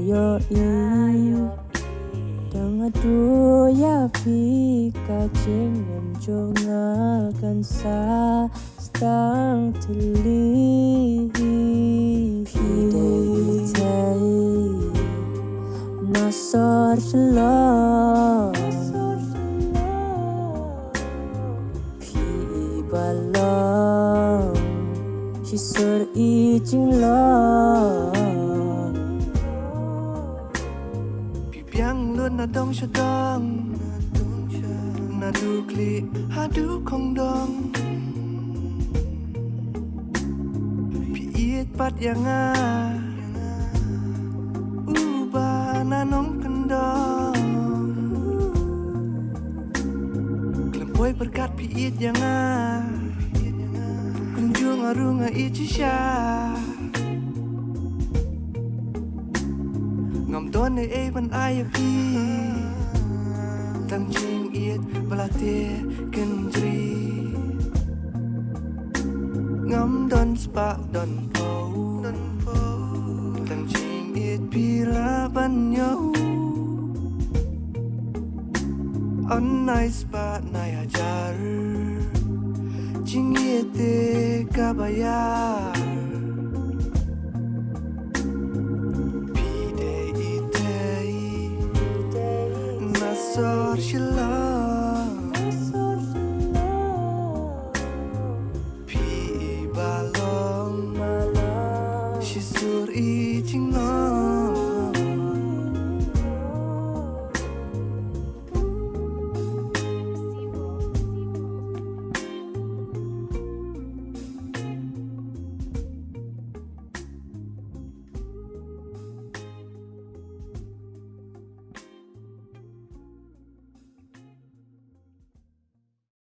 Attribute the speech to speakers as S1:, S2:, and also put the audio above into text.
S1: iohi Naduh ieid jingim jong akan sdang thylli Thei Sor Shillong Meban Lapang Sor jinglong biang Nadong Shadong Naduh khlieh haduh khongdong ieid ianga nongkyndong Khlem pyrkhat ieid ianga Kumjuh Shisha Meban iohi Tang Jingieid belatih kendri Don don Tang Jingieid pila banyo Online nai ajar Jingieid kabayar Sor Shillong